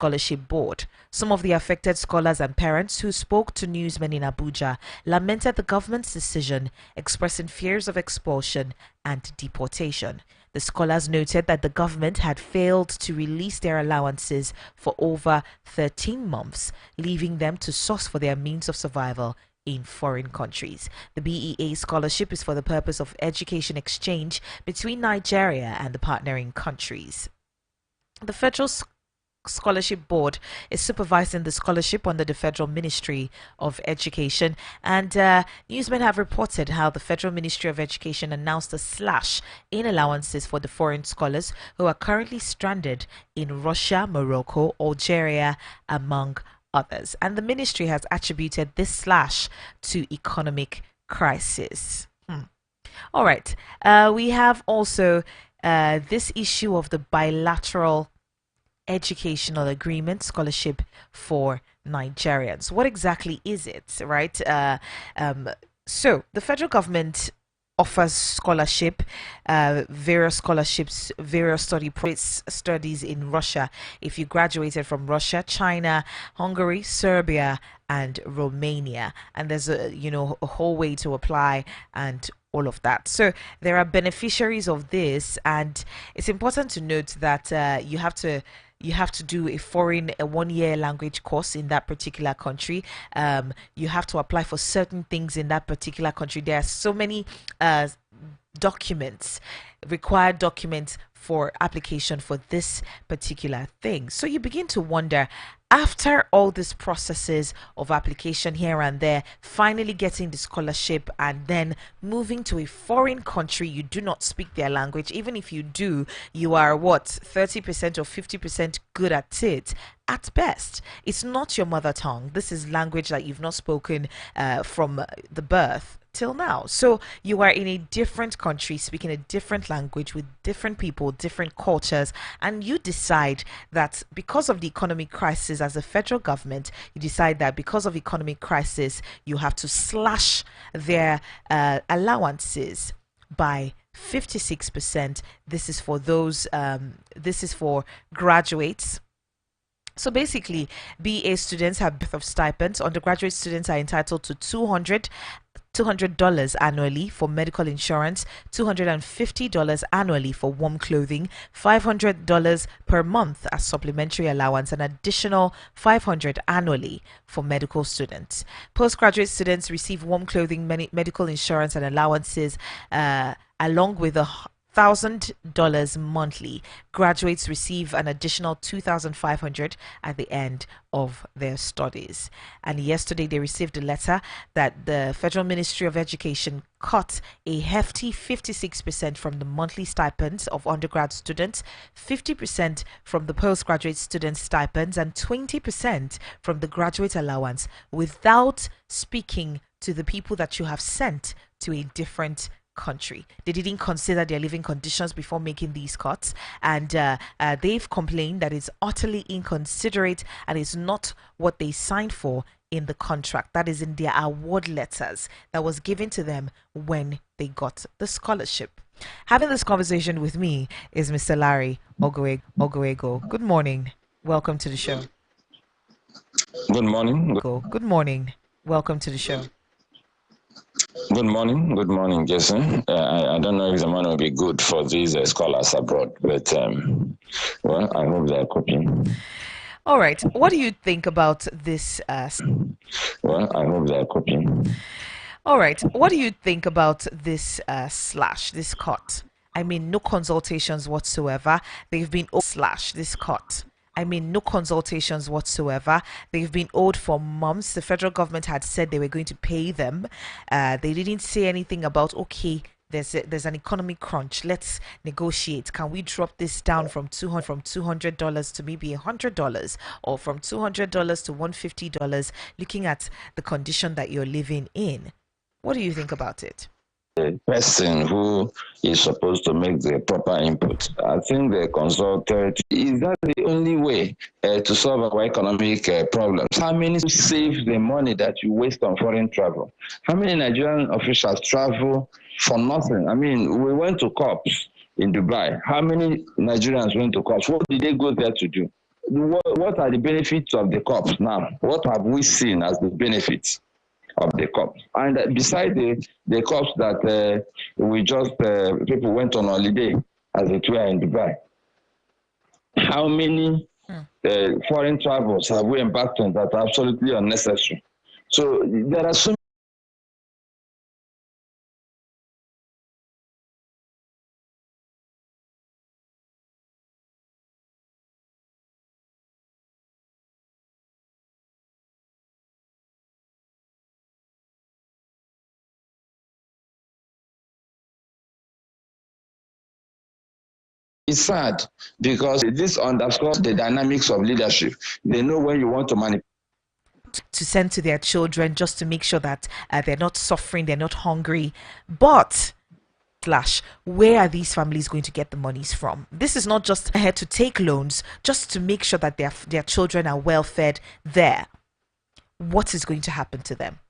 Scholarship Board. Some of the affected scholars and parents who spoke to newsmen in Abuja lamented the government's decision, expressing fears of expulsion and deportation. The scholars noted that the government had failed to release their allowances for over 13 months, leaving them to source for their means of survival in foreign countries. The BEA scholarship is for the purpose of education exchange between Nigeria and the partnering countries. The Federal Scholarship Board is supervising the scholarship under the Federal Ministry of Education, and newsmen have reported how the Federal Ministry of Education announced a slash in allowances for the foreign scholars who are currently stranded in Russia, Morocco, Algeria, among others. And the ministry has attributed this slash to economic crisis. All right. We have also this issue of the bilateral educational agreement scholarship for Nigerians. What exactly is it, right? So the federal government offers scholarship, various scholarships, various studies in Russia. If you graduated from Russia, China, Hungary, Serbia, and Romania, and there's a whole way to apply and all of that. So there are beneficiaries of this, and it's important to note that you have to do a 1-year language course in that particular country. You have to apply for certain things in that particular country. There are so many required documents for application for this particular thing. So you begin to wonder, after all these processes of application here and there, finally getting the scholarship and then moving to a foreign country, you do not speak their language. Even if you do, you are 30% or 50% good at it. At best, it's not your mother tongue. This is language that you've not spoken from the birth till now. So you are in a different country, speaking a different language with different people, different cultures, and you decide that because of the economic crisis, as a federal government, you decide that because of economic crisis, you have to slash their allowances by 56%. This is for those. This is for graduates. So basically, BA students have birth of stipends. Undergraduate students are entitled to $200 annually for medical insurance, $250 annually for warm clothing, $500 per month as supplementary allowance, an additional $500 annually for medical students. Postgraduate students receive warm clothing, medical insurance, and allowances along with $1,000 monthly. Graduates receive an additional $2,500 at the end of their studies. And yesterday they received a letter that the Federal Ministry of Education cut a hefty 56% from the monthly stipends of undergrad students, 50% from the postgraduate student stipends, and 20% from the graduate allowance, without speaking to the people that you have sent to a different country. They didn't consider their living conditions before making these cuts, and they've complained that it's utterly inconsiderate and it's not what they signed for in the contract, that is in their award letters that was given to them when they got the scholarship. Having this conversation with me is Mr. Larry Oguego. Good morning. Welcome to the show. Good morning. Good morning. Welcome to the show. Good morning, Jason. I don't know if the money will be good for these scholars abroad, but well, I hope they're coping. All right. What do you think about this? Well, I hope they're coping. All right. What do you think about this this cut? I mean, no consultations whatsoever. They've been this cut. I mean, no consultations whatsoever. They've been owed for months. The federal government had said they were going to pay them. They didn't say anything about, okay, there's an economic crunch. Let's negotiate. Can we drop this down from $200 to maybe $100, or from $200 to $150, looking at the condition that you're living in? What do you think about it? The person who is supposed to make the proper input, I think the consulted, is that the only way to solve our economic problems? How many save the money that you waste on foreign travel? How many Nigerian officials travel for nothing? I mean, we went to COPs in Dubai. How many Nigerians went to COPs? What did they go there to do? what are the benefits of the corps now? What have we seen as the benefits of the corps? And beside the corps that we just, people went on holiday as it were in Dubai, how many foreign travels have we embarked on that are absolutely unnecessary? So there are so it's sad because this underscores the dynamics of leadership. They know when you want to manipulate. To send to their children just to make sure that they're not suffering, they're not hungry. But slash, where are these families going to get the monies from? This is not just ahead to take loans just to make sure that their children are well fed there. What is going to happen to them?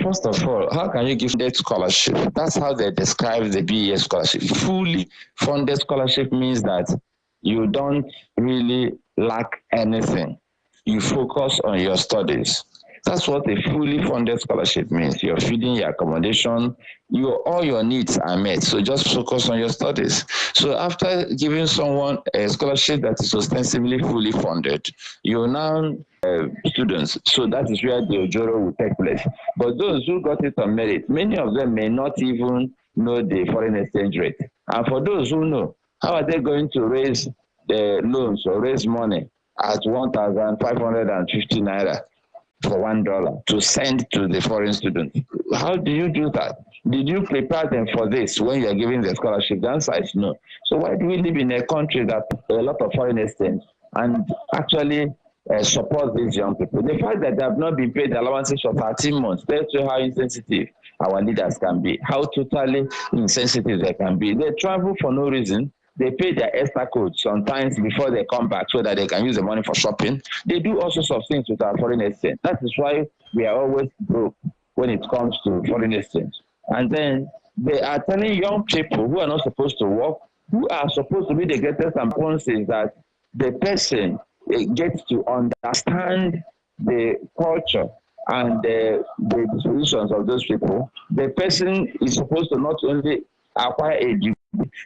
First of all, how can you give funded scholarship? That's how they describe the BES scholarship. Fully funded scholarship means that you don't really lack anything. You focus on your studies. That's what a fully funded scholarship means. You're feeding, your accommodation, all your needs are met. So just focus on your studies. So after giving someone a scholarship that is ostensibly fully funded, you now students. So that is where the Ojoro will take place. But those who got it on merit, many of them may not even know the foreign exchange rate. And for those who know, how are they going to raise the loans or raise money at 1,550 naira for $1 to send to the foreign student? How do you do that? Did you prepare them for this when you're giving the scholarship? The answer is no. So why do we live in a country that a lot of foreign exchange and actually support these young people? The fact that they have not been paid allowances for 13 months, tells you how insensitive our leaders can be, how totally insensitive they can be. They travel for no reason. They pay their extra codes sometimes before they come back so that they can use the money for shopping. They do all sorts of things with our foreign exchange. That is why we are always broke when it comes to foreign exchange. And then they are telling young people who are not supposed to work, who are supposed to be the greatest responses, that the person gets to understand the culture and the dispositions of those people. The person is supposed to not only acquire a degree,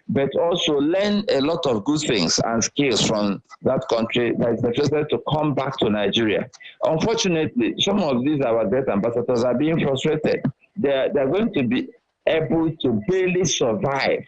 but also learn a lot of good things and skills from that country that is expected to come back to Nigeria. Unfortunately, some of these our debt ambassadors are being frustrated. They're going to be able to barely survive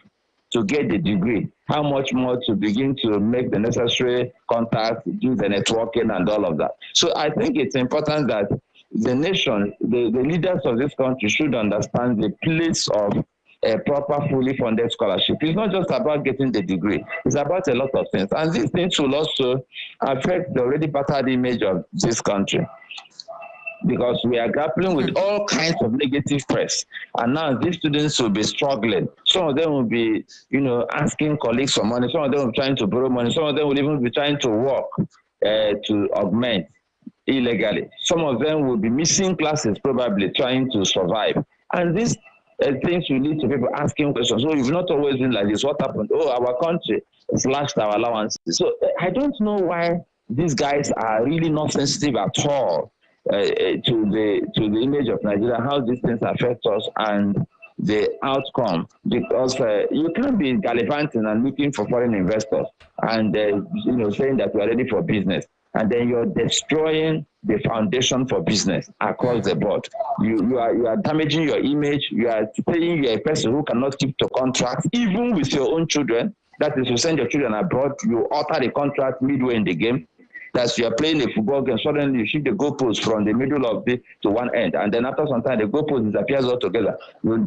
to get the degree. How much more to begin to make the necessary contacts, do the networking and all of that. So I think it's important that the nation, the leaders of this country should understand the place of a proper fully funded scholarship. It's not just about getting the degree. It's about a lot of things. And these things will also affect the already battered image of this country, because we are grappling with all kinds of negative press. And now these students will be struggling. Some of them will be, asking colleagues for money. Some of them will be trying to borrow money. Some of them will even be trying to work to augment illegally. Some of them will be missing classes, probably trying to survive. And these things will lead to people asking questions. So you've not always been like this. What happened? Oh, our country slashed our allowances. So I don't know why these guys are really not sensitive at all to the image of Nigeria, how these things affect us and the outcome. Because you can't be gallivanting and looking for foreign investors and saying that we are ready for business, and then you're destroying the foundation for business across the board. You are damaging your image. You are saying you're a person who cannot keep to contracts, even with your own children. That is, you send your children abroad, you alter the contract midway in the game. That's, you are playing a football game, suddenly you shift the goalpost from the middle of the to one end, and then after some time the goalpost disappears altogether.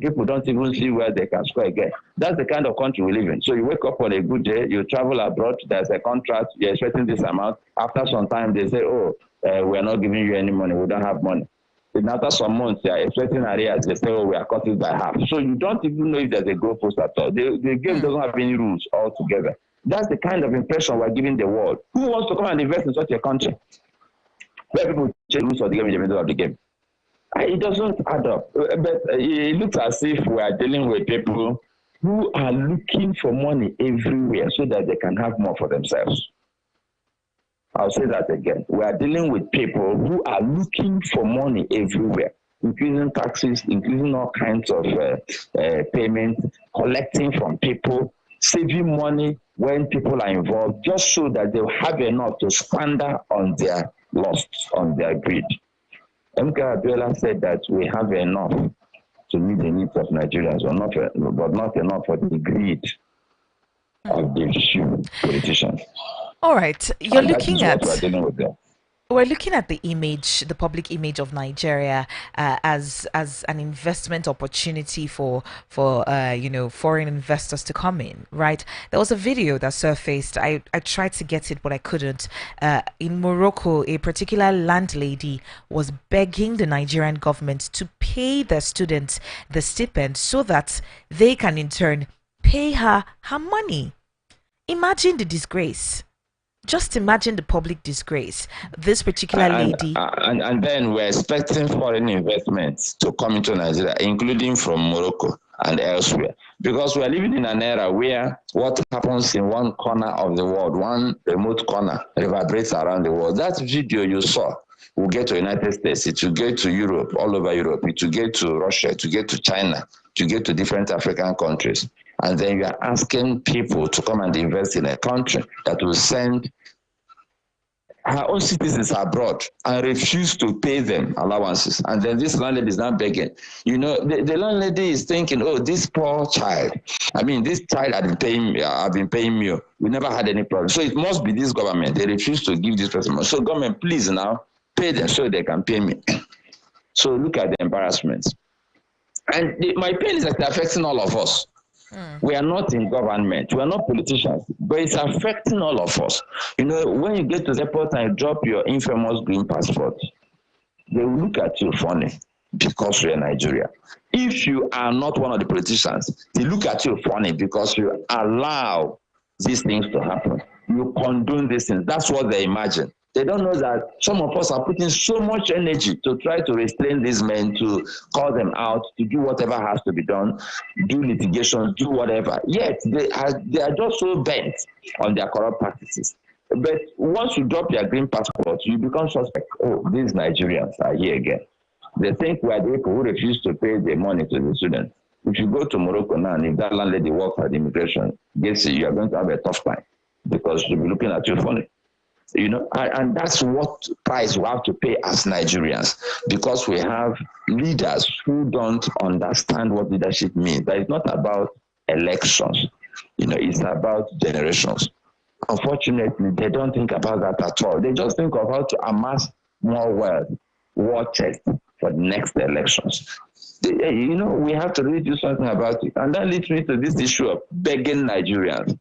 People don't even see where they can score again. That's the kind of country we live in. So you wake up on a good day, you travel abroad, there's a contract, you're expecting this amount. After some time they say, oh, we're not giving you any money, we don't have money. And after some months, they are expecting arrears, they say, oh, we are cut it by half. So you don't even know if there's a goalpost at all. The game doesn't have any rules altogether. That's the kind of impression we're giving the world. Who wants to come and invest in such a country where people change rules of the game in the middle of the game? It doesn't add up. But it looks as if we are dealing with people who are looking for money everywhere so that they can have more for themselves. I'll say that again. We are dealing with people who are looking for money everywhere, increasing taxes, increasing all kinds of payments, collecting from people, saving money when people are involved, just so that they'll have enough to squander on their lust, on their greed. MK Abiola said that we have enough to meet the needs of Nigerians, but not enough for the greed of the few politicians. All right, And that is what we're dealing with there. we're looking at the image, the public image of Nigeria as an investment opportunity for foreign investors to come in, right? There was a video that surfaced. I tried to get it, but I couldn't. In Morocco, a particular landlady was begging the Nigerian government to pay their students the stipend so that they can in turn pay her money. Imagine the disgrace. Just imagine the public disgrace. This particular lady. And then we're expecting foreign investments to come into Nigeria, including from Morocco and elsewhere. Because we're living in an era where what happens in one corner of the world, one remote corner, reverberates around the world. That video you saw will get to the United States, it will get to Europe, all over Europe, it will get to Russia, it will get to China, it will get to different African countries. And then you are asking people to come and invest in a country that will send her own citizens abroad and refuse to pay them allowances. And then this landlady is not begging. You know, the landlady is thinking, oh, this poor child. I mean, this child I've been paying me. We never had any problem. So it must be this government. They refuse to give this person money. So government, please now pay them so they can pay me. So look at the embarrassment. And my pain is that affecting all of us. We are not in government, we are not politicians, but it's affecting all of us. You know, when you get to the airport and you drop your infamous green passport, they will look at you funny because you're in Nigeria. If you are not one of the politicians, they look at you funny because you allow these things to happen. You condone these things. That's what they imagine. They don't know that some of us are putting so much energy to try to restrain these men, to call them out, to do whatever has to be done, do litigation, do whatever. Yet they are just so bent on their corrupt practices. But once you drop your green passport, you become suspect. Oh, these Nigerians are here again. They think we are the people who refuse to pay the money to the students. If you go to Morocco now, and if that landlady works at immigration, guess you are going to have a tough time because she'll be looking at you funny. You know, and that's what price we have to pay as Nigerians, because we have leaders who don't understand what leadership means. That it's not about elections, you know, it's about generations. Unfortunately, they don't think about that at all. They just think of how to amass more wealth, war chest for the next elections. You know, we have to really do something about it. And that leads me to this issue of begging Nigerians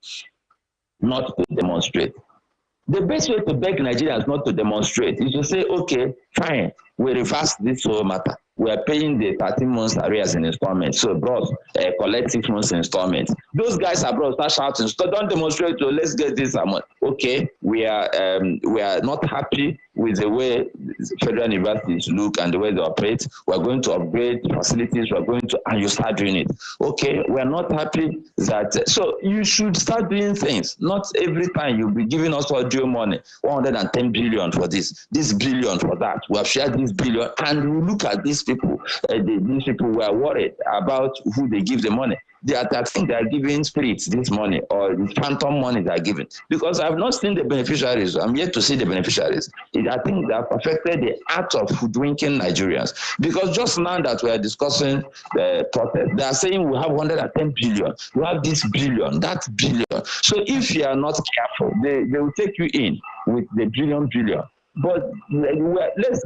not to demonstrate. The best way to beg Nigerians not to demonstrate is to say, okay, fine, we reverse this whole matter. We are paying the 13 months arrears in installments. So, bros, collect 6 months installments. Those guys abroad start shouting, so don't demonstrate, so let's get this amount. Okay, we are not happy with the way federal universities look and the way they operate. We're going to upgrade facilities. We're going to, and you start doing it. Okay, we're not happy that, so you should start doing things. Not every time you'll be giving us audio money, 110 billion for this billion for that. We have shared this billion, and we look at these people. These people were worried about who they give the money. I think they are giving spirits this money, or the phantom money they are giving. Because I've not seen the beneficiaries. I'm yet to see the beneficiaries. I think they have perfected the art of hoodwinking Nigerians. Because just now that we are discussing the protest, they are saying we have 110 billion. We have this billion, that billion. So if you are not careful, they will take you in with the billion. But let's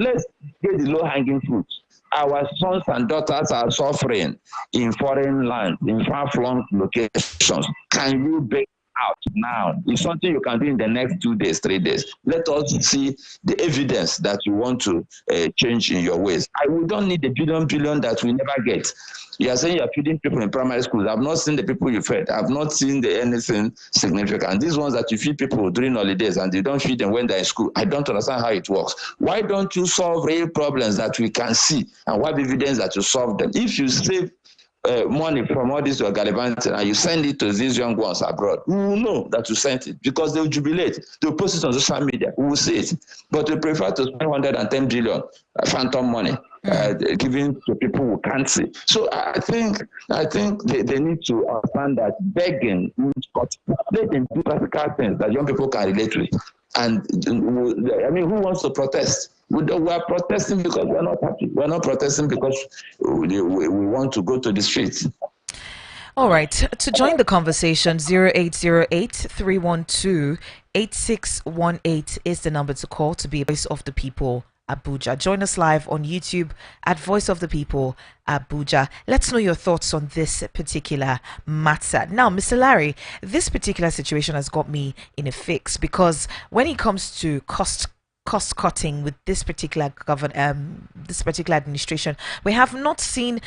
get the low-hanging fruits. Our sons and daughters are suffering in foreign lands, in far-flung locations. Can you break out now? It's something you can do in the next 2 days, 3 days. Let us see the evidence that you want to change in your ways. We don't need the billion that we never get. You are saying you are feeding people in primary schools. I've not seen the people you fed. I've not seen anything significant. These ones that you feed people during holidays and you don't feed them when they're in school, I don't understand how it works. Why don't you solve real problems that we can see and what evidence that you solve them? If you save money from all this gallivanting and you send it to these young ones abroad, we will know that you sent it because they will jubilate. They will post it on social media. We will see it. But we prefer to spend 110 billion phantom money given to people who can't see. So I think they need to understand that begging, let them do practical things that young people can relate with. And I mean, who wants to protest? We are protesting because we are not happy. We are not protesting because we want to go to the streets. All right. To join the conversation, 0808-312-8618 is the number to call to be Voice of the People Abuja. Join us live on YouTube at Voice of the People Abuja. Let's know your thoughts on this particular matter. Now, Mr. Larry, this particular situation has got me in a fix because when it comes to cost cutting with this particular this particular administration, we have not seen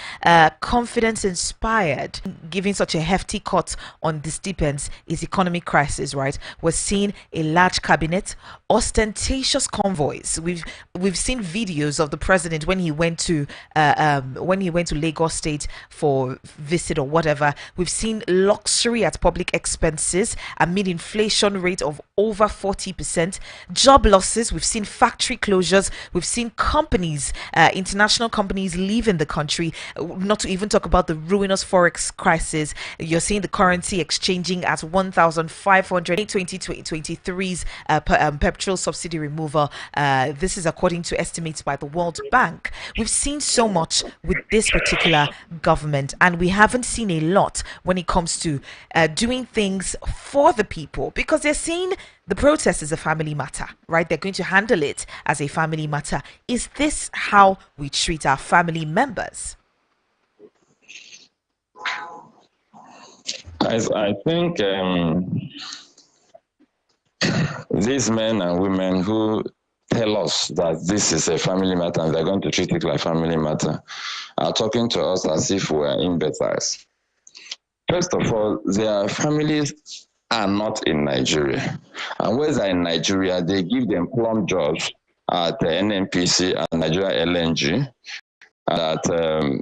confidence inspired. Giving such a hefty cut on the stipends is economic crisis, right? We're seeing a large cabinet, ostentatious convoys. We've seen videos of the president when he went to Lagos State for visit or whatever. We've seen luxury at public expenses amid inflation rate of over 40%, job losses. We've seen factory closures. We've seen companies, international companies leaving the country, not to even talk about the ruinous forex crisis. You're seeing the currency exchanging at 1,500 in 2023's petrol subsidy removal. This is according to estimates by the World Bank. We've seen so much with this particular government, and we haven't seen a lot when it comes to doing things for the people, because they're seeing the protest is a family matter, right? They're going to handle it as a family matter. Is this how we treat our family members? I think these men and women who tell us that this is a family matter and they're going to treat it like family matter are talking to us as if we're imbeciles. First of all, their families are not in Nigeria. And when they're in Nigeria, they give them plum jobs at the NNPC and Nigeria LNG and at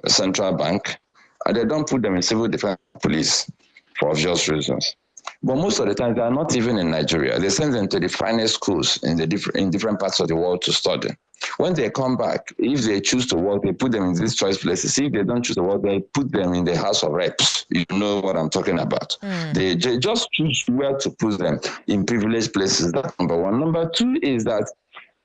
Central Bank. And they don't put them in civil defense police for obvious reasons. But most of the time, they are not even in Nigeria. They send them to the finest schools in different parts of the world to study. When they come back, if they choose to work, they put them in these choice places. If they don't choose to work, they put them in the House of Reps. You know what I'm talking about. They just choose where to put them in privileged places. That's number one. Number two is that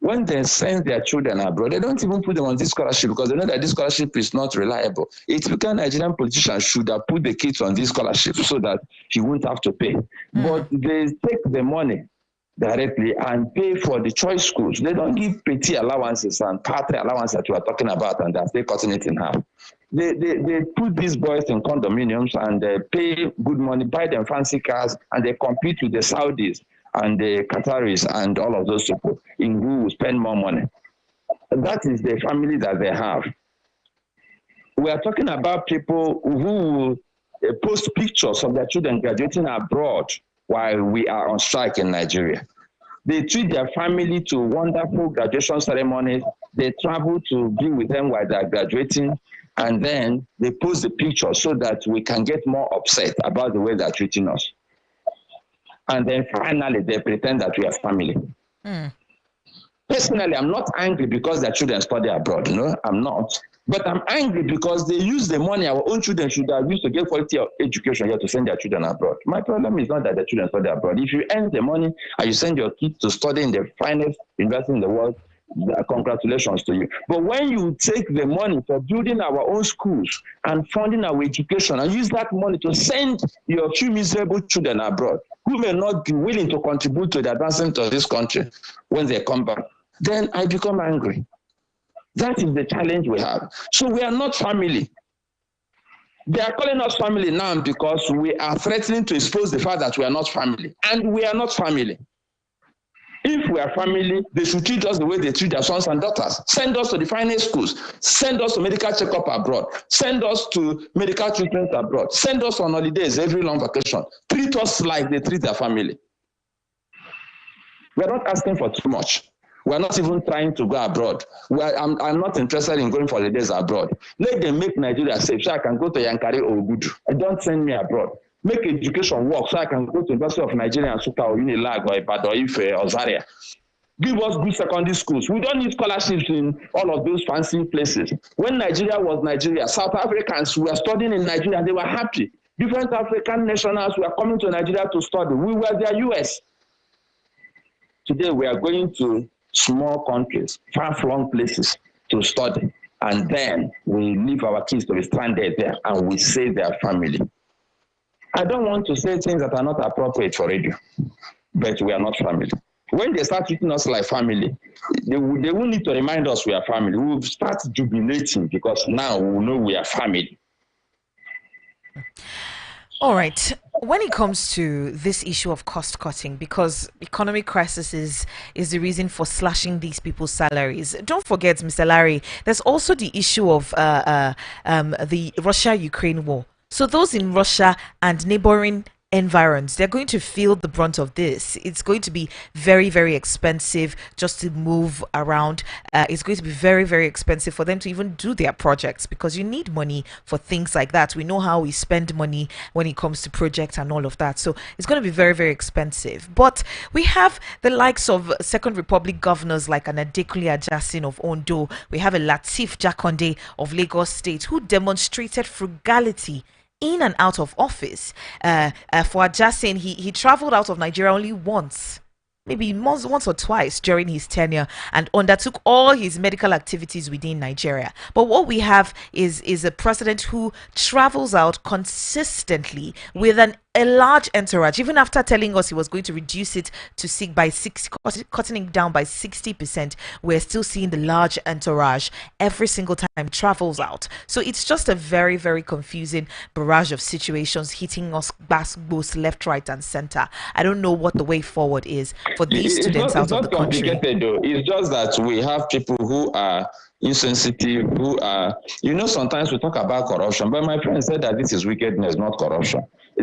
when they send their children abroad, they don't even put them on this scholarship because they know that this scholarship is not reliable. A typical Nigerian politician should have put the kids on this scholarship so that he won't have to pay. But they take the money directly and pay for the choice schools. They don't give petty allowances and party allowances that you are talking about, and they're still cutting it in half. They put these boys in condominiums and they pay good money, buy them fancy cars, and they compete with the Saudis and the Qataris and all of those people in who will spend more money. That is the family that they have. We are talking about people who will post pictures of their children graduating abroad while we are on strike in Nigeria. They treat their family to wonderful graduation ceremonies. They travel to be with them while they're graduating, and then they post the pictures so that we can get more upset about the way they're treating us. And then finally, they pretend that we are family. Personally, I'm not angry because their children study abroad. No, I'm not. But I'm angry because they use the money our own children should have used to get quality of education here to send their children abroad. My problem is not that the children study abroad. If you earn the money and you send your kids to study in the finest university in the world, congratulations to you. But when you take the money for building our own schools and funding our education and use that money to send your few miserable children abroad who may not be willing to contribute to the advancement of this country when they come back, then I become angry. That is the challenge we have. So we are not family. They are calling us family now because we are threatening to expose the fact that we are not family. And we are not family. If we are family, they should treat us the way they treat their sons and daughters. Send us to the finest schools. Send us to medical checkup abroad. Send us to medical treatment abroad. Send us on holidays every long vacation. Treat us like they treat their family. We are not asking for too much. We're not even trying to go abroad. I'm not interested in going for the days abroad. Let them make Nigeria safe so I can go to Yankari or Ogudu. Don't send me abroad. Make education work so I can go to University of Nigeria and Suka or Unilag or Ibadan or Ife or Zaria. Give us good secondary schools. We don't need scholarships in all of those fancy places. When Nigeria was Nigeria, South Africans were studying in Nigeria. They were happy. Different African nationals were coming to Nigeria to study. We were their US. Today, we are going to small countries, far-flung places to study. And then we leave our kids to be stranded there and we save their family. I don't want to say things that are not appropriate for radio, but we are not family. When they start treating us like family, they will need to remind us we are family. We will start jubilating because now we know we are family. All right. When it comes to this issue of cost cutting, because economic crisis is the reason for slashing these people's salaries, don't forget, Mr. Larry, there's also the issue of the Russia-Ukraine war. So those in Russia and neighboring environs, they're going to feel the brunt of this. It's going to be very, very expensive just to move around. It's going to be very, very expensive for them to even do their projects because you need money for things like that. We know how we spend money when it comes to projects and all of that. So it's going to be very, very expensive. But we have the likes of Second Republic governors like Adekunle Ajasin of Ondo. We have a Lateef Jakonde of Lagos State who demonstrated frugality in and out of office. For Ajasin, he traveled out of Nigeria only once, maybe once or twice during his tenure, and undertook all his medical activities within Nigeria. But what we have is a president who travels out consistently with a large entourage, even after telling us he was going to reduce it to cutting it down by 60%. We're still seeing the large entourage every single time travels out. So it's just a very, very confusing barrage of situations hitting us both left, right, and center. I don't know what the way forward is for these students out of the country. It's not complicated though. It's just that we have people who are insensitive, who are, sometimes we talk about corruption, but my friend said that this is wickedness, not corruption.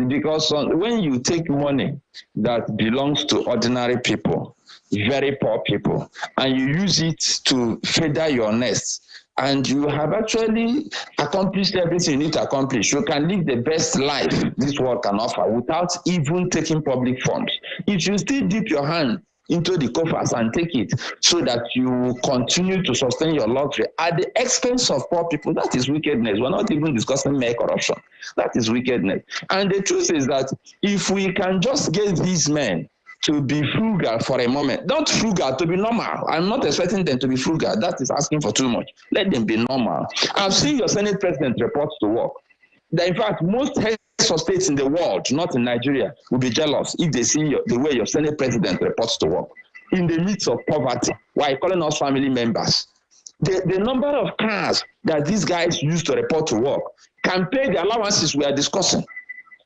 Because when you take money that belongs to ordinary people, very poor people, and you use it to feather your nest, and you have actually accomplished everything you need to accomplish, you can live the best life this world can offer without even taking public funds. If you still dip your hand into the coffers and take it so that you continue to sustain your luxury at the expense of poor people, that is wickedness. We're not even discussing mere corruption. That is wickedness. And the truth is that if we can just get these men to be frugal for a moment, not frugal, to be normal. I'm not expecting them to be frugal. That is asking for too much. Let them be normal. I've seen your Senate president report to work. That in fact, most heads of states in the world, not in Nigeria, will be jealous if they see the way your Senate president reports to work. In the midst of poverty, while calling us family members. The number of cars that these guys use to report to work can pay the allowances we are discussing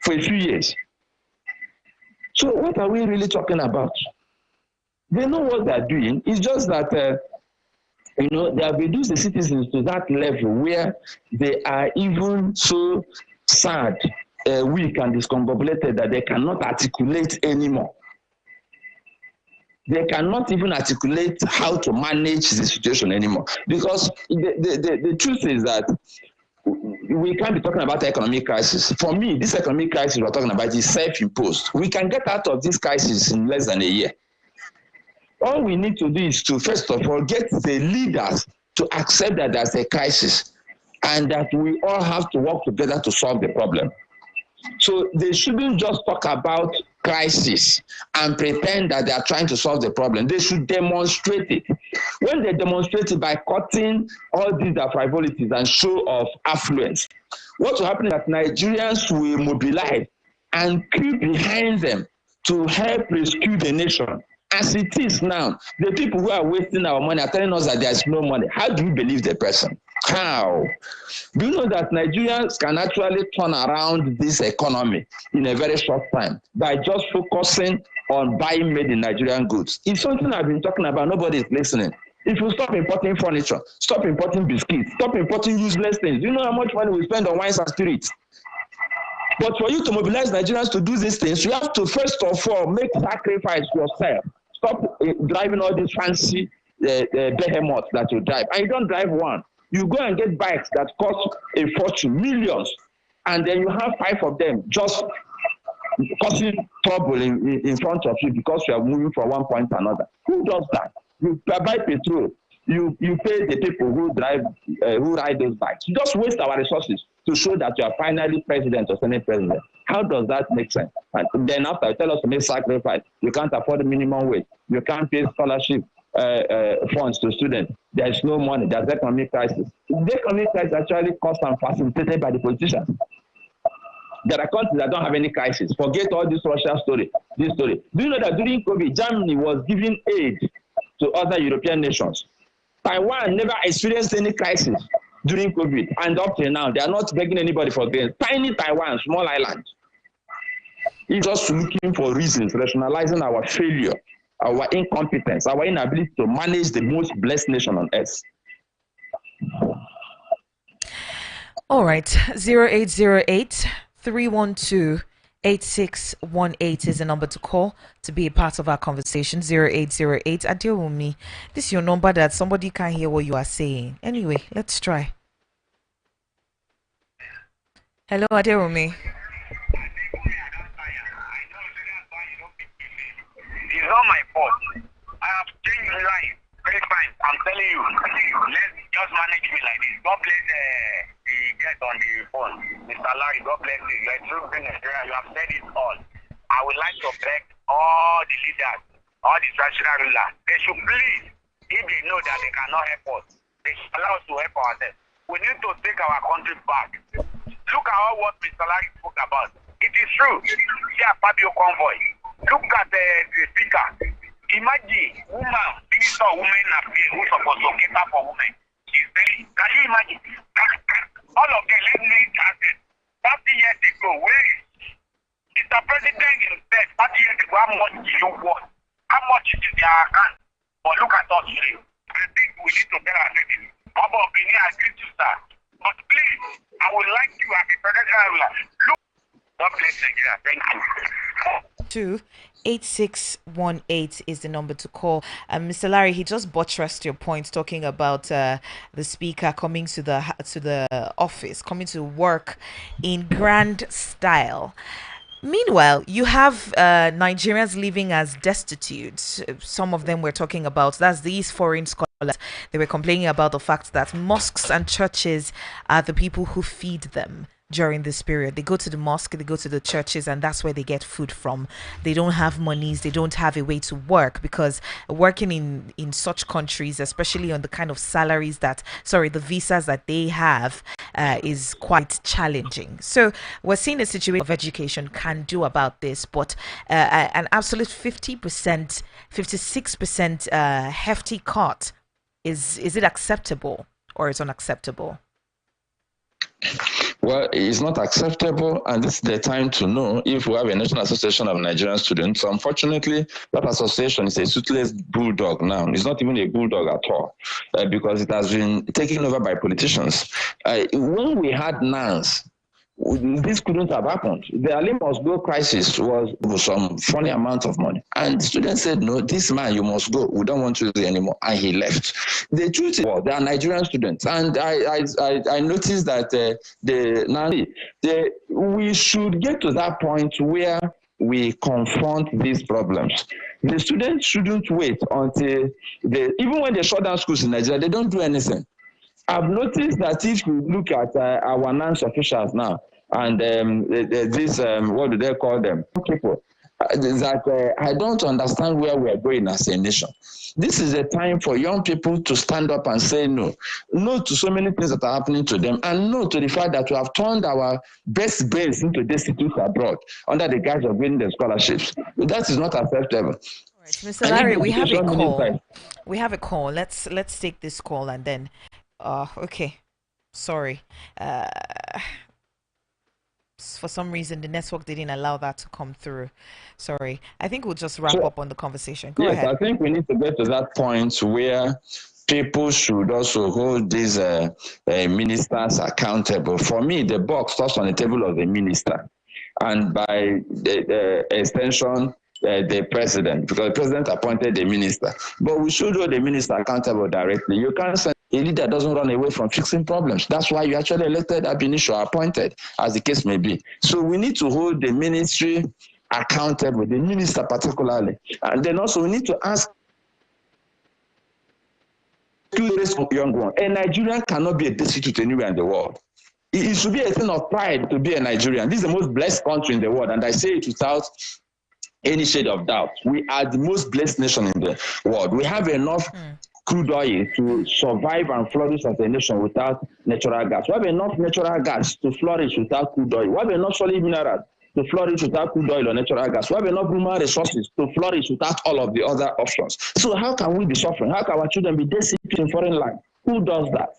for a few years. So what are we really talking about? They know what they're doing. It's just that they have reduced the citizens to that level where they are even so sad, weak, and discombobulated that they cannot articulate anymore. They cannot even articulate how to manage the situation anymore. Because the truth is that we can't be talking about economic crisis. For me, this economic crisis we're talking about is self-imposed. We can get out of this crisis in less than a year. All we need to do is to, first of all, get the leaders to accept that there's a crisis and that we all have to work together to solve the problem. So they shouldn't just talk about crisis and pretend that they are trying to solve the problem. They should demonstrate it. When they demonstrate it by cutting all these frivolities and show of affluence, what will happen is that Nigerians will mobilize and queue behind them to help rescue the nation. As it is now, the people who are wasting our money are telling us that there is no money. How do you believe the person? How? Do you know that Nigerians can actually turn around this economy in a very short time by just focusing on buying made in Nigerian goods? It's something I've been talking about. Nobody is listening. If you stop importing furniture, stop importing biscuits, stop importing useless things, do you know how much money we spend on wines and spirits? But for you to mobilize Nigerians to do these things, you have to first of all make sacrifice yourself. Stop driving all these fancy behemoths that you drive, and you don't drive one. You go and get bikes that cost a fortune, millions, and then you have 5 of them just causing trouble in front of you because you are moving from one point to another. Who does that? You buy petrol. You pay the people who drive, who ride those bikes. You just waste our resources to show that you are finally president or senate president. How does that make sense? And then after you tell us to make sacrifice, you can't afford the minimum wage. You can't pay scholarship funds to students. There is no money. There's economic crisis. The economic crisis actually caused and facilitated by the politicians. There are countries that don't have any crisis. Forget all this Russia story, this story. Do you know that during COVID, Germany was giving aid to other European nations? Taiwan never experienced any crisis during COVID, and up till now, they are not begging anybody for grain. Tiny Taiwan, small island. It's just looking for reasons, rationalizing our failure, our incompetence, our inability to manage the most blessed nation on earth. All right, 0808 312 8618 is the number to call to be a part of our conversation. 0808. Adewumi, this is your number that somebody can't hear what you are saying. Anyway, let's try. Hello, Adewumi. It's not my fault. I have changed life. Very fine. I'm telling you. Let's just manage me like this. God bless the guest on the phone. Mr. Larry, God bless you. You are true in Nigeria. You have said it all. I would like to beg all the leaders, all the traditional rulers, they should please, if they know that they cannot help us, they should allow us to help ourselves. We need to take our country back. Look at all what Mr. Larry spoke about. It is true. See a Fabio convoy. Look at the speaker. Imagine woman, minister women who's supposed to cater for women. She's very, can you imagine? All of them, let me ask it. 30 years ago, where is Mr. President himself? 30 years ago, how much do you want? How much is in their account? But look at us today. I think we need to tell ourselves. Bob Opini, I agree to sir. But please, I would like you as a presidential ruler. Look, God bless Nigeria. Thank you. 8618 is the number to call. Mr. Larry, he just buttressed your point talking about the speaker coming to the office, coming to work in grand style. Meanwhile, you have Nigerians living as destitute. Some of them we're talking about. That's these foreign scholars. They were complaining about the fact that mosques and churches are the people who feed them during this period. They go to the mosque, they go to the churches, and that's where they get food from. They don't have monies, they don't have a way to work, because working in such countries, especially on the kind of salaries the visas that they have, is quite challenging. So we're seeing a situation of education can do about this, but an absolute 50%, 56% hefty cut, is it acceptable or is unacceptable? Well, it's not acceptable, and this is the time to know if we have a National Association of Nigerian Students. Unfortunately, that association is a toothless bulldog now. It's not even a bulldog at all, because it has been taken over by politicians. When we had NANS, this couldn't have happened. The Ali must go crisis was some funny amount of money. And the students said, no, this man, you must go. We don't want you anymore. And he left. The truth is, well, they are Nigerian students. And I noticed that we should get to that point where we confront these problems. The students shouldn't wait until even when they shut down schools in Nigeria, they don't do anything. I've noticed that if you look at our NANS officials now, and what do they call them? People, I don't understand where we are going as a nation. This is a time for young people to stand up and say no. No to so many things that are happening to them, and no to the fact that we have turned our best brains into destitute abroad under the guise of winning the scholarships. That is not acceptable. All right, Mr. Larry, we have a call. We have a call. Let's take this call and then. Okay. Sorry. For some reason, the network didn't allow that to come through. Sorry. I think we'll just wrap up on the conversation. Go ahead. I think we need to get to that point where people should also hold these ministers accountable. For me, the buck stops on the table of the minister. And by the extension, the president, because the president appointed the minister. But we should hold the minister accountable directly. You can't send a leader doesn't run away from fixing problems. That's why you actually elected ab initio, appointed, as the case may be. So we need to hold the ministry accountable, the minister particularly. And then also we need to ask young one. A Nigerian cannot be a destitute anywhere in the world. It should be a thing of pride to be a Nigerian. This is the most blessed country in the world, and I say it without any shade of doubt. We are the most blessed nation in the world. We have enough crude oil to survive and flourish as a nation without natural gas. We have enough natural gas to flourish without crude oil. We have enough solid minerals to flourish without crude oil or natural gas. We have enough human resources to flourish without all of the other options. So how can we be suffering? How can our children be destitute in foreign land? Who does that?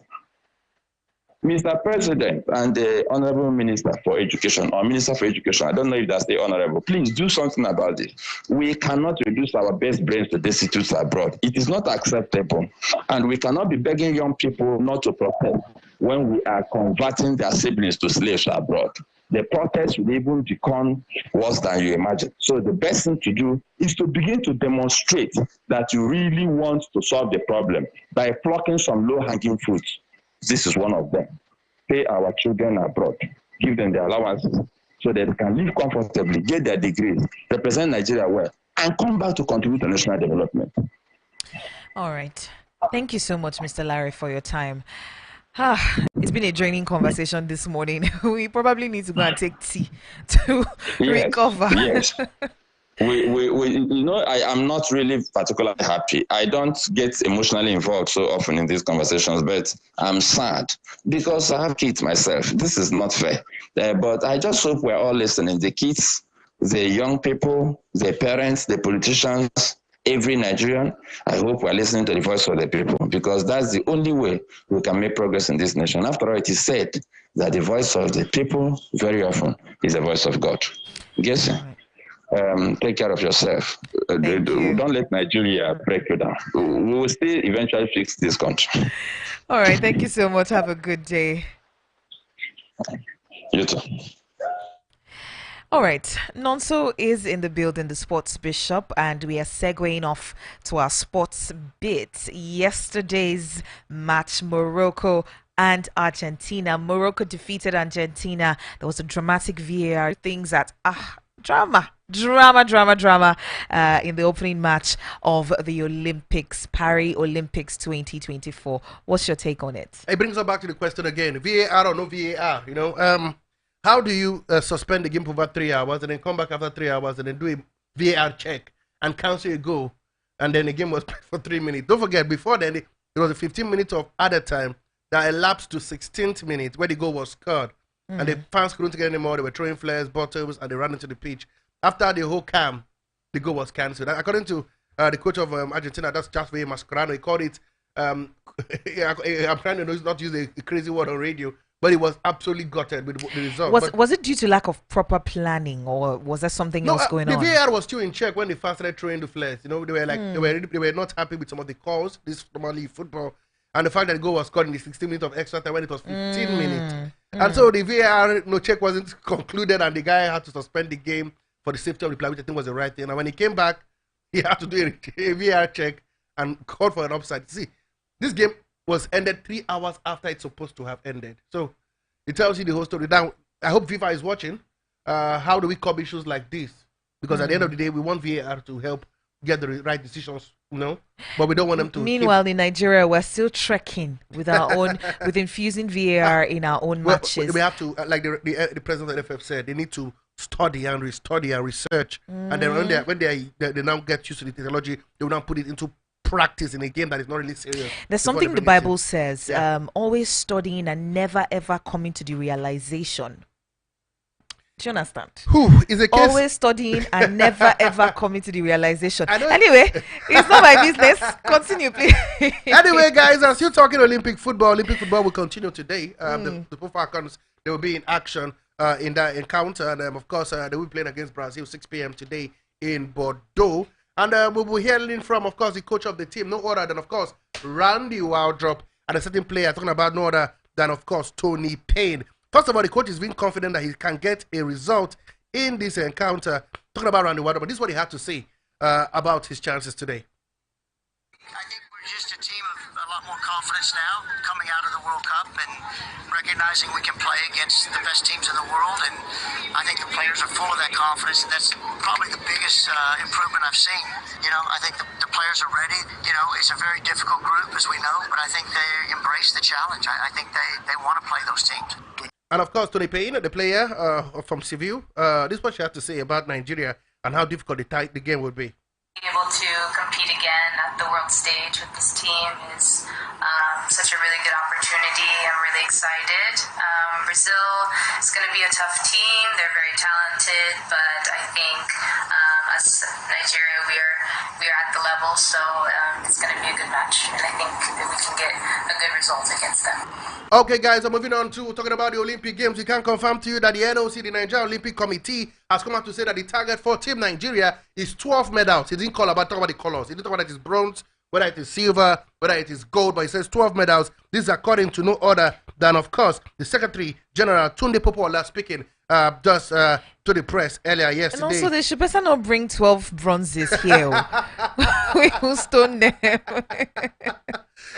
Mr. President and the Honorable Minister for Education or Minister for Education, I don't know if that's the Honorable, please do something about this. We cannot reduce our best brains to destitutes abroad. It is not acceptable. And we cannot be begging young people not to protest when we are converting their siblings to slaves abroad. The protest will even become worse than you imagine. So the best thing to do is to begin to demonstrate that you really want to solve the problem by plucking some low-hanging fruits. This is one of them. Pay our children abroad, give them the allowances so that they can live comfortably, get their degrees, represent Nigeria well, and come back to contribute to national development. All right. Thank you so much, Mr. Larry, for your time. It's been a draining conversation this morning. We probably need to go and take tea to recover. Yes. I am not really particularly happy. I don't get emotionally involved so often in these conversations, but I'm sad because I have kids myself. This is not fair. But I just hope we're all listening. The kids, the young people, the parents, the politicians, every Nigerian. I hope we're listening to the voice of the people, because that's the only way we can make progress in this nation. After all, it is said that the voice of the people very often is the voice of God. Yes, take care of yourself. Don't let Nigeria break you down. We will still eventually fix this country. All right. Thank you so much. Have a good day. You too. All right. Nonso is in the building, the sports bishop, and we are segueing off to our sports bit. Yesterday's match, Morocco and Argentina. Morocco defeated Argentina. There was a dramatic VAR. Things that drama in the opening match of the Olympics, Paris Olympics 2024. What's your take on it? It brings us back to the question again, VAR or no VAR, how do you suspend the game for about 3 hours and then come back after 3 hours and then do a VAR check and cancel a goal, and then the game was played for 3 minutes? Don't forget, before then, there was a 15 minutes of added time that elapsed to 16th minute where the goal was scored. And the fans couldn't get anymore. They were throwing flares, bottles, and they ran into the pitch. After the whole calm, the goal was cancelled. According to the coach of Argentina, that's Jasper Mascherano, he called it, I'm trying to not use a crazy word on radio, but it was absolutely gutted with the result. Was it due to lack of proper planning, or was there something else going on? The VAR was still in check when they first started throwing the flares. They were like they were not happy with some of the calls. This normally football. And the fact that the goal was scored in the 16 minutes of extra time when it was 15 minutes. And so the VAR check wasn't concluded, and the guy had to suspend the game for the safety of the player, which I think was the right thing. And when he came back, he had to do a VAR check and called for an offside. See, this game was ended 3 hours after it's supposed to have ended. So it tells you the whole story. Now, I hope FIFA is watching. How do we curb issues like this? Because at the end of the day, we want VAR to help get the right decisions, but we don't want them to. Meanwhile, in Nigeria, we're still trekking with our own, with infusing VAR in our own matches. We have to, like the president of the FF said, they need to study and restudy and research, and then when they now get used to the technology, they will now put it into practice in a game that is not really serious. There's something the Bible says: always studying and never ever coming to the realization. Do you understand? Is a case? Always studying and never ever coming to the realization. Anyway, it's not my business. Continue, please. Anyway, guys, I'm still talking Olympic football. Olympic football will continue today. The Falcons, they will be in action in that encounter, and of course, they will be playing against Brazil 6 p.m. today in Bordeaux. And we'll be hearing from, of course, the coach of the team, no other than, of course, Randy Waldrop, and a certain player talking about no other than, of course, Tony Payne. First of all, the coach is being confident that he can get a result in this encounter talking about Randy Water, but this is what he had to say about his chances today. I think we're just a team of a lot more confidence now coming out of the World Cup and recognizing we can play against the best teams in the world. And I think the players are full of that confidence. And that's probably the biggest improvement I've seen. You know, I think the players are ready. You know, it's a very difficult group, as we know, but I think they embrace the challenge. I think they want to play those teams. And of course, Tony Payne, the player from Seville, this is what she had to say about Nigeria and how difficult the game would be. Able to compete again at the world stage with this team is such a really good opportunity. I'm really excited. Brazil is going to be a tough team. They're very talented, but I think us, Nigeria, we are at the level, so it's going to be a good match, and I think that we can get a good result against them. Okay, guys, I'm moving on to talking about the Olympic Games. We can confirm to you that the NOC, the Nigeria Olympic Committee, has come out to say that the target for Team Nigeria is 12 medals. He didn't talk about the colors. He didn't talk about it is bronze, whether it is silver, whether it is gold, but he says 12 medals. This is according to no other than, of course, the Secretary General Tunde Popola speaking just to the press earlier yesterday. And also, they should better not bring 12 bronzes here. We will stone them.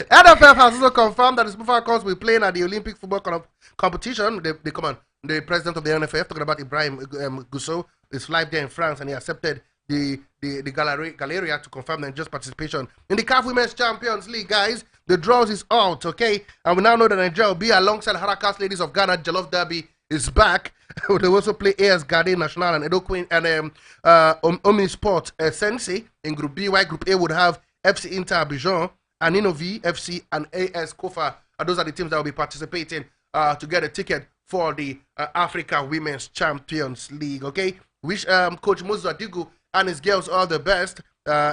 NFF has also confirmed that the Super Falcons will be playing at the Olympic football competition. They come on. The president of the NFF, talking about Ibrahim Gousso, is live there in France, and he accepted the Galleria to confirm Nigeria's participation in the CAF Women's Champions League, guys. The draws is out, okay? And we now know that Nigeria will be alongside Harakas Ladies of Ghana. Jollof Derby is back. They also play AS Garden National and Edo Queen and Omni Sport Sensi in Group B. While Group A would have FC Inter Abidjan, and Innovi FC and AS Kofa. Those are the teams that will be participating to get a ticket for the Africa Women's Champions League. Okay, wish Coach Moses Adigu and his girls all the best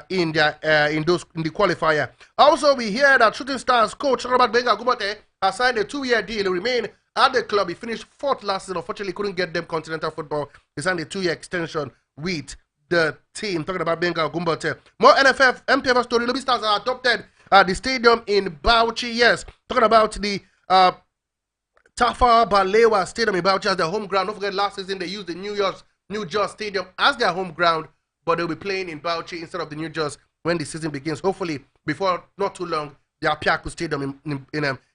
in the qualifier. Also, we hear that Shooting Stars coach Robert Benga Gumate has signed a 2-year deal. He remain at the club. He finished 4th last season. Unfortunately, couldn't get them continental football. He signed a 2-year extension with the team. Talking about Benga Gumate. More NFF MPF story. Lobby Stars are adopted the stadium in Bauchi. Yes, talking about the Tafa Balewa Stadium in Bauchi as their home ground. Don't forget, last season they used the New Jersey Stadium as their home ground, but they'll be playing in Bauchi instead of the New Jersey when the season begins. Hopefully, before not too long, the Apiaku Stadium in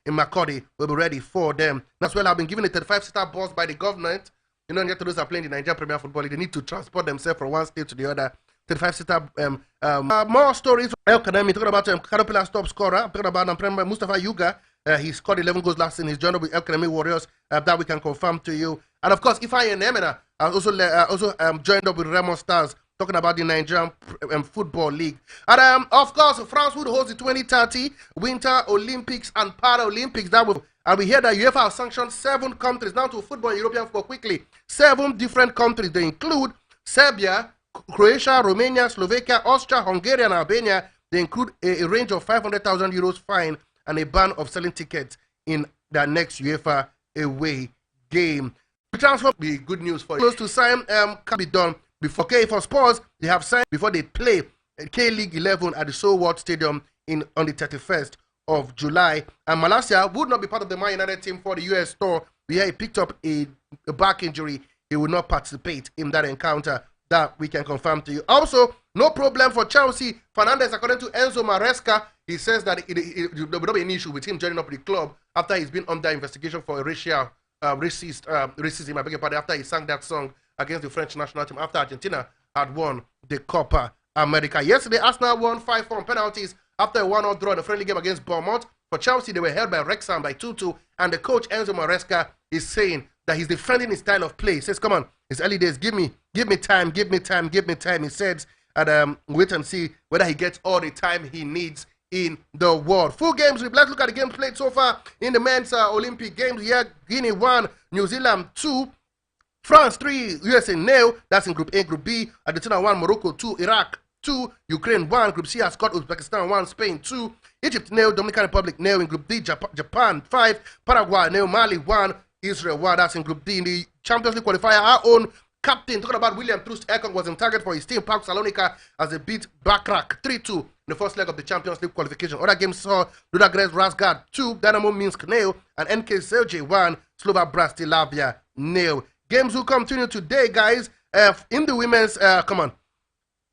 Makodi will be ready for them. As well, I've been given a 35-seater bus by the government. You know, those are playing the Nigerian Premier Football League. They need to transport themselves from one state to the other. 35-seater. More stories. El Kanemi, talking about Caterpillar top scorer. Talking about Mustafa Yuga. He scored 11 goals last season. He's joined up with El Kanemi Warriors. That we can confirm to you. And of course, Ifeanyi Nemena also joined up with Remo Stars. Talking about the Nigerian Football League. And of course, France would host the 2030 Winter Olympics and Paralympics. And we hear that UEFA has sanctioned 7 countries now to football and European football quickly. 7 different countries. They include Serbia, Croatia, Romania, Slovakia, Austria, Hungary, and Albania. They include a range of 500,000 euros fine and a ban of selling tickets in their next UEFA away game. The transfer will be good news for you. Close to sign can be done before. Okay, for Spurs, they have signed before they play K-League 11 at the Seoul World Stadium on the 31st of July. And Malasia would not be part of the Man United team for the US tour. We hear he picked up a back injury. He will not participate in that encounter. That we can confirm to you. Also, no problem for Chelsea. Fernandes, according to Enzo Maresca, he says that there will not be any issue with him joining up with the club after he's been under investigation for a racism. I beg your pardon, after he sang that song against the French national team after Argentina had won the Copa America. Yesterday, Arsenal won 5-4 on penalties after a 1-0 draw in a friendly game against Bournemouth. For Chelsea, they were held by Wrexham by 2-2, and the coach Enzo Maresca is saying that he's defending his style of play. He says, come on, it's early days, give me time, he says, and wait and see whether he gets all the time he needs in the world. Full games, let's look at the games played so far in the men's Olympic Games. Here, Guinea 1, New Zealand 2, France 3, USA 0, that's in Group A. Group B, Argentina 1, Morocco 2, Iraq 2, Ukraine 1, Group C has got Uzbekistan 1, Spain 2, Egypt 0, Dominican Republic 0, in Group D, Japan 5, Paraguay 0, Mali 1, Israel 1, that's in Group D. In the Champions League qualifier, our own captain, talking about William Troost Ekong, was in target for his team, Park Salonika, as they beat Bakrak 3-2 in the first leg of the Champions League qualification. Other games saw Ludogorets Razgrad 2, Dynamo Minsk 0, and NK Selje 1, Slovak Bratislava 0. Games will continue today, guys. in the women's,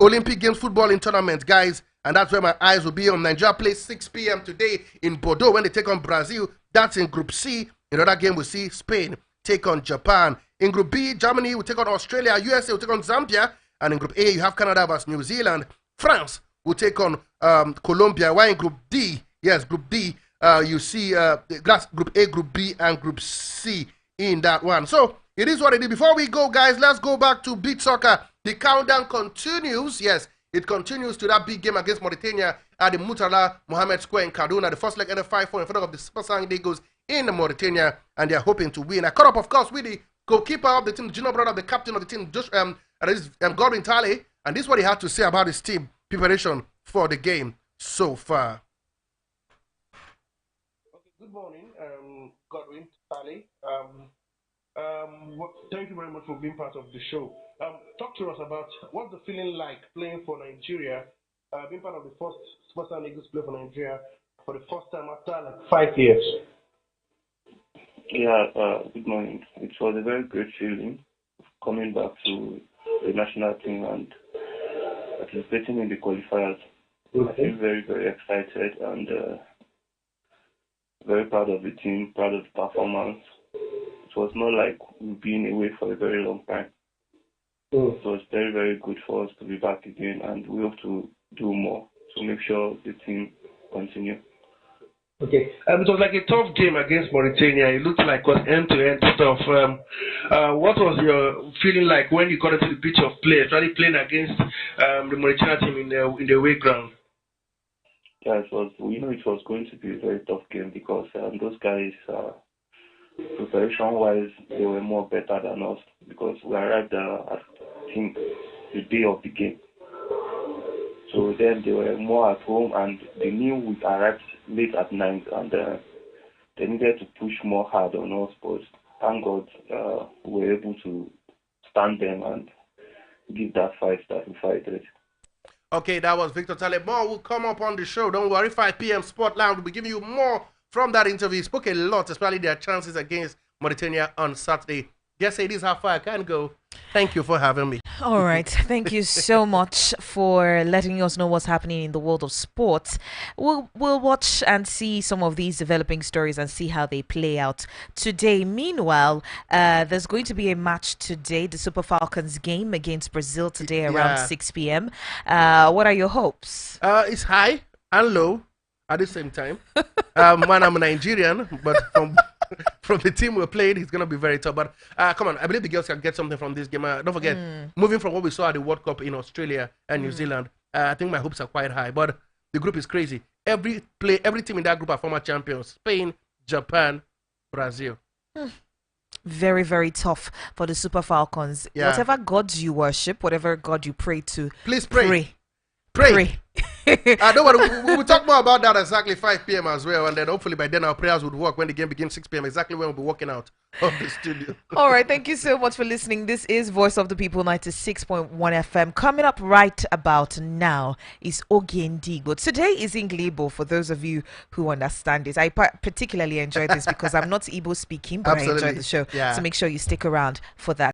Olympic Games football in tournament, guys, and that's where my eyes will be on. Nigeria plays 6 p.m. today in Bordeaux when they take on Brazil. That's in Group C. In the other game, we'll see Spain take on Japan. In Group B, Germany will take on Australia. USA will take on Zambia. And in Group A, you have Canada versus New Zealand. France will take on Colombia. While in Group D, Group D, you see Group A, Group B, and Group C in that one. So it is what it is. Before we go, guys, let's go back to beach soccer. The countdown continues. Yes, it continues to that big game against Mauritania at the Murtala Mohammed Square in Kaduna. The first leg ended 5-4 in front of the Super Sang Eagles in Mauritania, and they're hoping to win. I caught up, of course, with the goalkeeper of the team, the junior brother of the captain of the team, Godwin Talley, and this is what he had to say about his team preparation for the game so far. Okay, good morning, Godwin Talley. Thank you very much for being part of the show. Talk to us about what's the feeling like playing for Nigeria, being part of the first Super Saiyan Eagles play for Nigeria for the first time after like 5 years. Yeah, good morning. It was a very great feeling coming back to the national team and participating in the qualifiers. I feel very, very excited and very proud of the team, proud of the performance. It was not like we've been away for a very long time. It was very, very good for us to be back again, and we hope to do more to make sure the team continue. Okay, it was like a tough game against Mauritania. It looked like it was end-to-end stuff. What was your feeling like when you got into the pitch of play, started playing against the Mauritania team in the away ground? Yeah, it was. We know it was going to be a very tough game because those guys, preparation-wise, they were more better than us because we arrived at, I think, the day of the game. So then they were more at home, and they knew we arrived late at night, and they needed to push more hard on us. But thank God we were able to stand them and give that fight that we fighted. Okay, that was Victor Taleb. More will come up on the show. Don't worry, 5 p.m. Spotlight will be giving you more from that interview. He spoke a lot, especially their chances against Mauritania on Saturday. Yes, it is how far I can go. Thank you for having me. All right. Thank you so much for letting us know what's happening in the world of sports. We'll watch and see some of these developing stories and see how they play out today. Meanwhile, there's going to be a match today, the Super Falcons game against Brazil today around 6 p.m. What are your hopes? It's high and low at the same time. Man, I'm a Nigerian, but from the team we're playing, it's going to be very tough. But come on, I believe the girls can get something from this game. Don't forget, moving from what we saw at the World Cup in Australia and New Zealand, I think my hopes are quite high. But the group is crazy. Every team in that group are former champions. Spain, Japan, Brazil. Very, very tough for the Super Falcons. Yeah. Whatever gods you worship, whatever God you pray to, please pray. Pray. Don't worry, we'll talk more about that exactly 5 p.m. as well, and then hopefully by then our prayers would work when the game begins 6 p.m. exactly when we'll be walking out of the studio. All right, thank you so much for listening. This is Voice of the People 96.1 FM. Coming up right about now is Ogendigo. Today is Inglibo for those of you who understand it. I particularly enjoy this because I'm not Igbo speaking, but I enjoy the show. Yeah. So make sure you stick around for that.